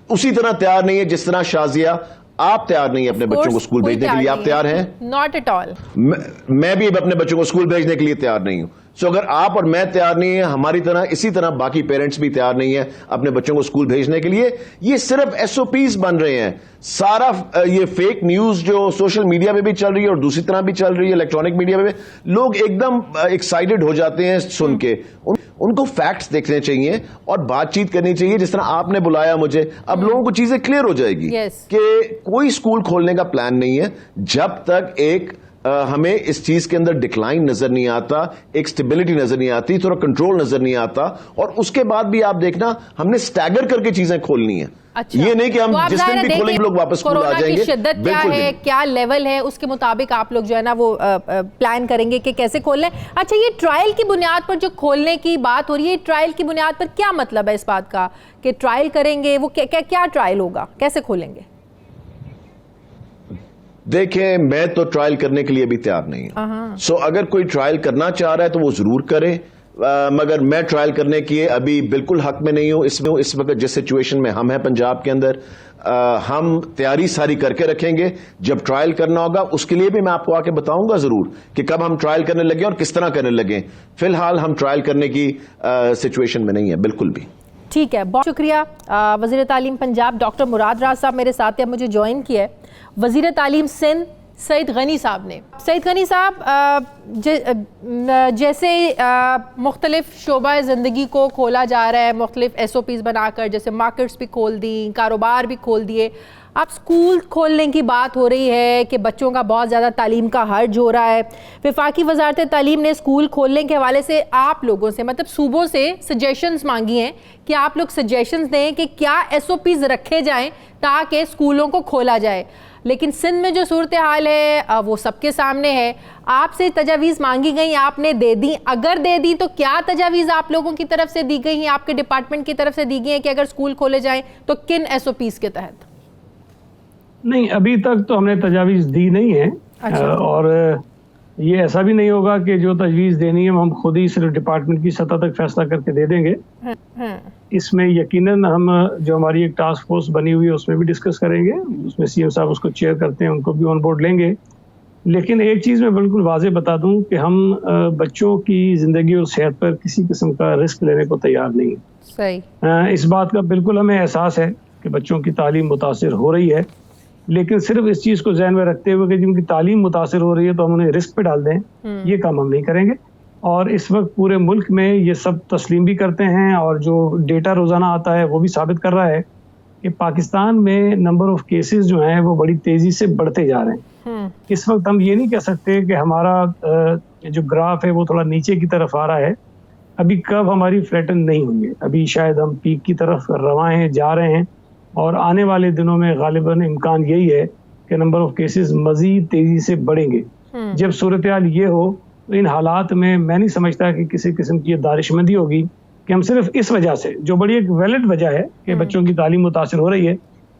اسی طرح تیار نہیں ہے جس طرح شازیہ آپ تیار نہیں ہیں اپنے بچوں کو اسکول بھیجنے کے لیے. آپ تیار ہیں؟ Not at all. میں بھی اب اپنے بچوں کو اسکول بھیجنے کے لیے تیار نہیں ہوں. سو اگر آپ اور میں تیار نہیں ہیں, ہماری طرح اسی طرح باقی پیرنٹس بھی تیار نہیں ہیں اپنے بچوں کو اسکول بھیجنے کے لیے. یہ صرف ایس او پیز بن رہے ہیں. سارا یہ فیک نیوز جو سوشل میڈیا پہ بھی چل رہی ہے اور دوسری طرح بھی چل رہی ہے الیکٹرانک میڈیا پہ, لوگ ایک دم ایکسائٹڈ ہو جاتے ہیں سن کے. ان کو فیکٹس دیکھنے چاہیے اور بات چیت کرنی چاہیے جس طرح آپ نے بلایا مجھے. اب لوگوں کو چیزیں کلیئر ہو جائے گی کہ کوئی اسکول کھولنے کا پلان نہیں ہے جب تک ایک ہمیں اس چیز کے اندر ڈکلائن نظر نہیں آتا, ایک سٹیبلٹی نظر نہیں آتی, تھوڑا کنٹرول نظر نہیں آتا. اور اس کے بعد بھی آپ دیکھنا ہم نے سٹیگر کر کے چیزیں کھولنی ہیں. یہ نہیں کہ ہم جس دن بھی کھولیں گے لوگ واپس اسکول آ جائیں گے. شدت کیا ہے, کیا لیول ہے, اس کے مطابق آپ لوگ جو ہے نا وہ پلان کریں گے کہ کیسے کھول لیں. اچھا, یہ ٹرائل کی بنیاد پر جو کھولنے کی بات ہو رہی ہے, ٹرائل کی بنیاد پر کیا مطلب ہے اس بات کا کہ ٹرائل کریں گے؟ وہ کیا ٹرائل ہوگا, کیسے کھولیں گے؟ دیکھیں میں تو ٹرائل کرنے کے لیے بھی تیار نہیں ہوں. سو اگر کوئی ٹرائل کرنا چاہ رہا ہے تو وہ ضرور کرے, مگر میں ٹرائل کرنے کی ابھی بالکل حق میں نہیں ہوں. اس وقت جس سچویشن میں ہم ہیں پنجاب کے اندر, ہم تیاری ساری کر کے رکھیں گے. جب ٹرائل کرنا ہوگا اس کے لیے بھی میں آپ کو آ کے بتاؤں گا ضرور کہ کب ہم ٹرائل کرنے لگیں اور کس طرح کرنے لگیں. فی الحال ہم ٹرائل کرنے کی سچویشن میں نہیں ہیں بالکل بھی. ٹھیک ہے, بہت شکریہ. وزیر تعلیم پنجاب ڈاکٹر مراد راز صاحب میرے ساتھ مجھے جوائن کیا ہے. وزیر تعلیم سندھ سعید غنی صاحب نے. سعید غنی صاحب, جیسے مختلف شعبہ زندگی کو کھولا جا رہا ہے, مختلف ایس او پیز بنا کر, جیسے مارکیٹس بھی کھول دیں, کاروبار بھی کھول دیے, اب اسکول کھولنے کی بات ہو رہی ہے کہ بچوں کا بہت زیادہ تعلیم کا حرج ہو رہا ہے. وفاقی وزارت تعلیم نے اسکول کھولنے کے حوالے سے آپ لوگوں سے, مطلب صوبوں سے سجیشنز مانگی ہیں کہ آپ لوگ سجیشنز دیں کہ کیا ایس او پیز رکھے جائیں تاکہ اسکولوں کو کھولا جائے. لیکن سندھ میں جو صورتحال ہے وہ سب کے سامنے ہے. آپ سے تجاویز مانگی گئی, آپ نے دے دی. اگر دے دی تو کیا تجاویز آپ لوگوں کی طرف سے دی گئی ہیں, آپ کے ڈپارٹمنٹ کی طرف سے دی گئی ہیں کہ اگر اسکول کھولے جائیں تو کن ایس او پیز کے تحت؟ نہیں, ابھی تک تو ہم نے تجاویز دی نہیں ہے. اور یہ ایسا بھی نہیں ہوگا کہ جو تجویز دینی ہے ہم خود ہی صرف ڈپارٹمنٹ کی سطح تک فیصلہ کر کے دے دیں گے. اس میں یقیناً ہم جو ہماری ایک ٹاسک فورس بنی ہوئی ہے اس میں بھی ڈسکس کریں گے. اس میں سی ایم صاحب اس کو چیئر کرتے ہیں, ان کو بھی آن بورڈ لیں گے. لیکن ایک چیز میں بالکل واضح بتا دوں کہ ہم بچوں کی زندگی اور صحت پر کسی قسم کا رسک لینے کو تیار نہیں. صحیح. اس بات کا بالکل ہمیں احساس ہے کہ بچوں کی تعلیم متاثر ہو رہی ہے, لیکن صرف اس چیز کو ذہن میں رکھتے ہوئے کہ جن کی تعلیم متاثر ہو رہی ہے تو ہم انہیں رسک پہ ڈال دیں, یہ کام ہم نہیں کریں گے. اور اس وقت پورے ملک میں یہ سب تسلیم بھی کرتے ہیں, اور جو ڈیٹا روزانہ آتا ہے وہ بھی ثابت کر رہا ہے کہ پاکستان میں نمبر آف کیسز جو ہیں وہ بڑی تیزی سے بڑھتے جا رہے ہیں. اس وقت ہم یہ نہیں کہہ سکتے کہ ہمارا جو گراف ہے وہ تھوڑا نیچے کی طرف آ رہا ہے. ابھی کب ہماری فلیٹن نہیں ہوئی ہے, ابھی شاید ہم پیک کی طرف رواں ہیں, جا رہے ہیں. اور آنے والے دنوں میں غالباً امکان یہی ہے کہ نمبر آف کیسز مزید تیزی سے بڑھیں گے. جب صورتحال یہ ہو تو ان حالات میں نہیں سمجھتا کہ کسی قسم کی یہ دانشمندی ہوگی کہ ہم صرف اس وجہ سے، جو بڑی ایک ویلڈ وجہ ہے کہ بچوں کی تعلیم متاثر ہو رہی ہے،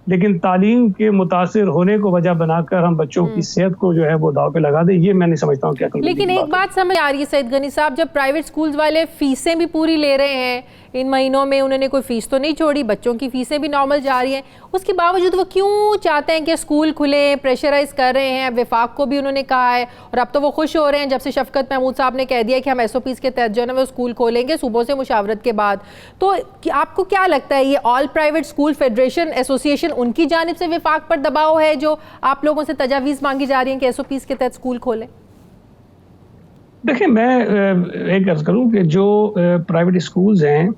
لیکن تعلیم کے متاثر ہونے کو وجہ بنا کر ہم بچوں کی صحت کو جو ہے وہ داؤ پہ لگا دیں، یہ میں نہیں سمجھتا ہوں کیا کروں. لیکن ایک بات سمجھ آ رہی ہے سعید غنی صاحب، جب پرائیویٹ سکولز والے فیسیں بھی پوری لے رہے ہیں، ان مہینوں میں انہوں نے کوئی فیس تو نہیں چھوڑی، بچوں کی فیسیں بھی نارمل جا رہی ہیں، اس کے باوجود وہ کیوں چاہتے ہیں کہ اسکول کھلیں، پریشرائز کر رہے ہیں؟ وفاق کو بھی انہوں نے کہا ہے، اور اب تو وہ خوش ہو رہے ہیں جب سے شفقت محمود صاحب نے کہہ دیا کہ ہم SOPs کے تحت جو ہے نا وہ اسکول کھولیں گے صوبوں سے مشاورت کے بعد. تو آپ کو کیا لگتا ہے یہ آل پرائیویٹ اسکول فیڈریشن ایسوسی ایشن ان کی جانب سے وفاق پر دباؤ ہے جو آپ لوگوں سے تجاویز مانگی جا رہی ہیں کہ SOPs کے تحت اسکول کھولیں؟ دیکھیں، میں ایک عرض کروں کہ جو پرائیویٹ اسکولز ہیں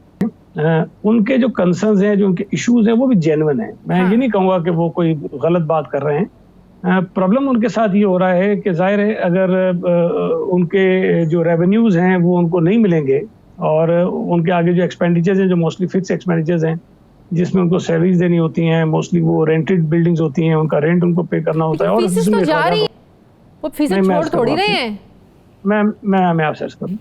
ان کے جو کنسرنز ہیں، جو ان کے ایشوز ہیں، وہ بھی جینون ہیں. میں یہ نہیں کہوں گا کہ وہ کوئی غلط بات کر رہے ہیں. پرابلم ان کے ساتھ یہ ہو رہا ہے کہ ظاہر ہے اگر ان کے جو ریونیوز ہیں وہ ان کو نہیں ملیں گے، اور ان کے آگے جو ایکسپینڈیچرز ہیں جو موسٹلی فکس ایکسپینڈیچرز ہیں جس میں ان کو سیلریز دینی ہوتی ہیں، موسٹلی وہ رینٹڈ بلڈنگز ہوتی ہیں، ان کا رینٹ ان کو پے کرنا ہوتا ہے. اور فیسز تو جاری ہیں، وہ فیسیں چھوڑ تھوڑی رہے ہیں. میں آپ سے عرض کروں،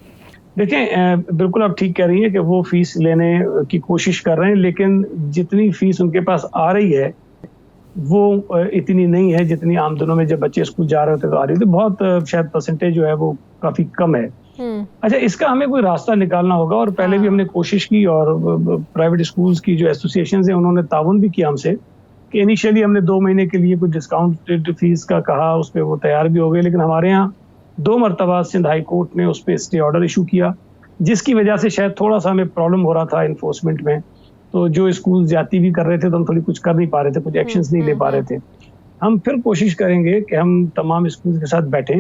دیکھیں بالکل آپ ٹھیک کہہ رہی ہیں کہ وہ فیس لینے کی کوشش کر رہے ہیں، لیکن جتنی فیس ان کے پاس آ رہی ہے وہ اتنی نہیں ہے جتنی عام دنوں میں جب بچے اسکول جا رہے ہوتے تو آ رہی ہے. تو بہت شاید پرسنٹیج جو ہے وہ کافی کم ہے. اچھا، اس کا ہمیں کوئی راستہ نکالنا ہوگا، اور پہلے بھی ہم نے کوشش کی، اور پرائیویٹ اسکولز کی جو ایسوسیشنز ہیں انہوں نے تعاون بھی کیا ہم سے کہ انیشیلی ہم نے 2 مہینے کے لیے کوئی ڈسکاؤنٹ فیس کا کہا، اس پہ وہ تیار بھی ہو گئے. لیکن ہمارے یہاں 2 مرتبہ سندھ ہائی کورٹ نے اس پہ اسٹے آرڈر ایشو کیا، جس کی وجہ سے شاید تھوڑا سا ہمیں پرابلم ہو رہا تھا انفورسمنٹ میں. تو جو اسکول زیادتی بھی کر رہے تھے تو ہم تھوڑی کچھ کر نہیں پا رہے تھے، کچھ ایکشنز نہیں لے پا رہے تھے. ہم پھر کوشش کریں گے کہ ہم تمام اسکول کے ساتھ بیٹھیں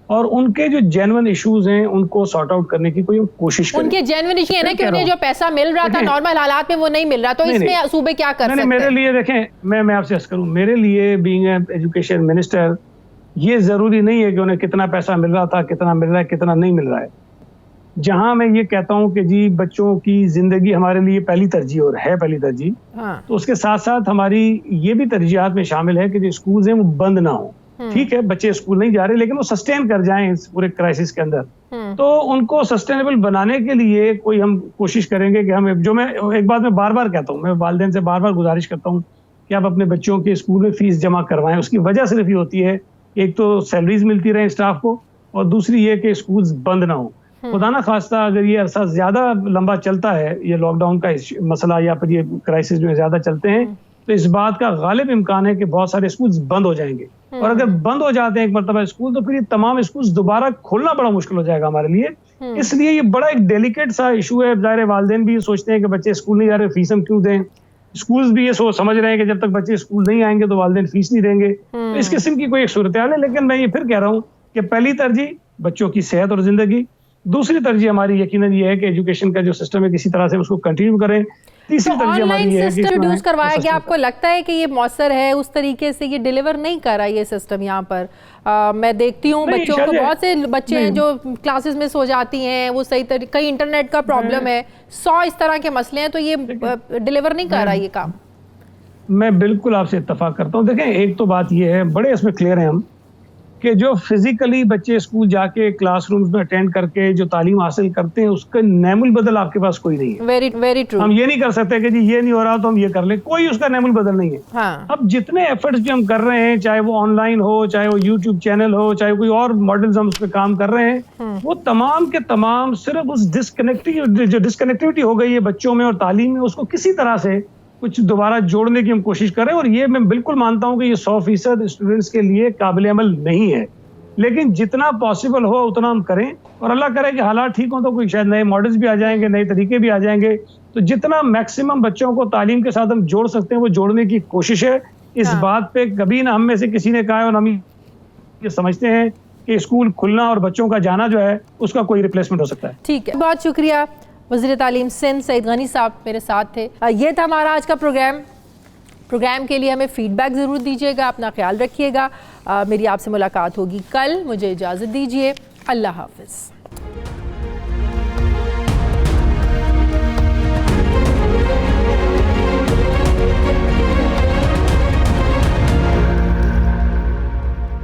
اور ان کے جو جینون ایشوز ہیں ان کو سارٹ آؤٹ کرنے کی کوئی کوشش کریں. ان کے جینون ایشو ہے نا کہ انہیں جو پیسہ مل رہا تھا نارمل حالات میں وہ نہیں مل رہا، تو اس میں صوبے کیا کر سکتے ہیں؟ میرے لیے دیکھیں، میں آپ سے عرض کروں، میرے لیے بینگ اے ایجوکیشن منسٹر یہ ضروری نہیں ہے کہ انہیں کتنا پیسہ مل رہا تھا، کتنا مل رہا ہے، کتنا نہیں مل رہا ہے. جہاں میں یہ کہتا ہوں کہ جی بچوں کی زندگی ہمارے لیے پہلی ترجیح اور ہے پہلی ترجیح، تو اس کے ساتھ ساتھ ہماری یہ بھی ترجیحات میں شامل ہے کہ جو اسکولز ہیں وہ بند نہ ہوں. ٹھیک ہے، بچے اسکول نہیں جا رہے لیکن وہ سسٹین کر جائیں اس پورے کرائسس کے اندر. تو ان کو سسٹینیبل بنانے کے لیے کوئی ہم کوشش کریں گے کہ ہم، جو میں ایک بات میں بار بار کہتا ہوں، میں والدین سے بار بار گزارش کرتا ہوں کہ آپ اپنے بچوں کے اسکول میں فیس جمع کروائیں. اس کی وجہ صرف یہ ہوتی ہے، ایک تو سیلریز ملتی رہیں اسٹاف کو، اور دوسری یہ کہ اسکولز بند نہ ہوں. خدا نہ خواستہ اگر یہ عرصہ زیادہ لمبا چلتا ہے، یہ لاک ڈاؤن کا مسئلہ یا پھر یہ کرائسس جو زیادہ چلتے ہیں، تو اس بات کا غالب امکان ہے کہ بہت سارے اسکولز بند ہو جائیں گے. اور اگر بند ہو جاتے ہیں ایک مرتبہ اسکول، تو پھر یہ تمام اسکولز دوبارہ کھولنا بڑا مشکل ہو جائے گا ہمارے لیے. اس لیے یہ بڑا ایک ڈیلیکیٹ سا ایشو ہے. ظاہر والدین بھی یہ سوچتے ہیں کہ بچے اسکول نہیں جا رہے، فیس ہم کیوں دیں. اسکولز بھی یہ سمجھ رہے ہیں کہ جب تک بچے اسکول نہیں آئیں گے تو والدین فیس نہیں دیں گے. تو اس قسم کی کوئی ایک صورتحال ہے. لیکن میں یہ پھر کہہ رہا ہوں کہ پہلی ترجیح بچوں کی صحت اور زندگی، دوسری ترجیح ہماری یقیناً یہ ہے کہ ایجوکیشن کا جو سسٹم ہے کسی طرح سے اس کو کنٹینیو کریں. تیسری ترجیح ہماری یہ ہے کہ انٹروڈیوس کروایا گیا، آپ کو لگتا ہے کہ یہ مؤثر ہے؟ اس طریقے سے یہ ڈیلیور نہیں کر رہا یہ سسٹم یہاں پر. میں دیکھتی ہوں بچوں کو، بہت سے بچے ہیں جو کلاسز میں سو جاتی ہیں، وہ صحیح طریقے، کئی انٹرنیٹ کا پرابلم ہے، 100 اس طرح کے مسئلے ہیں، تو یہ ڈیلیور نہیں کر رہا یہ کام. میں بالکل آپ سے اتفاق کرتا ہوں. دیکھیں، ایک تو بات یہ ہے، بڑے اس میں کلیئر ہیں ہم، کہ جو فزیکلی بچے اسکول جا کے کلاس رومز میں اٹینڈ کر کے جو تعلیم حاصل کرتے ہیں اس کا نعم البدل آپ کے پاس کوئی نہیں ہے. Very true. ہم یہ نہیں کر سکتے کہ جی یہ نہیں ہو رہا تو ہم یہ کر لیں، کوئی اس کا نعم البدل نہیں ہے. اب جتنے ایفرٹس بھی ہم کر رہے ہیں، چاہے وہ آن لائن ہو، چاہے وہ یوٹیوب چینل ہو، چاہے کوئی اور ماڈلز ہم اس پہ کام کر رہے ہیں، وہ تمام کے تمام صرف اس ڈسکنیکٹیوٹی ہو گئی ہے بچوں میں اور تعلیم میں، اس کو کسی طرح سے کچھ دوبارہ جوڑنے کی ہم کوشش کر رہے ہیں. اور یہ میں بالکل مانتا ہوں کہ یہ 100% اسٹوڈنٹس کے لیے قابل عمل نہیں ہے، لیکن جتنا پاسبل ہو اتنا ہم کریں. اور اللہ کرے کہ حالات ٹھیک ہوں تو کوئی شاید نئے ماڈلز بھی آ جائیں گے، نئے طریقے بھی آ جائیں گے. تو جتنا میکسیمم بچوں کو تعلیم کے ساتھ ہم جوڑ سکتے ہیں وہ جوڑنے کی کوشش ہے. اس بات پہ کبھی نہ ہم میں سے کسی نے کہا ہے، اور ہم یہ سمجھتے ہیں کہ اسکول کھلنا اور بچوں کا جانا جو ہے اس کا کوئی ریپلیسمنٹ ہو سکتا ہے. ٹھیک ہے، بہت شکریہ. وزیر تعلیم سندھ سعید غنی صاحب میرے ساتھ تھے. یہ تھا ہمارا آج کا پروگرام کے لیے ہمیں فیڈ بیک ضرور دیجیے گا، اپنا خیال رکھیے گا. میری آپ سے ملاقات ہوگی کل. مجھے اجازت دیجیے. اللہ حافظ.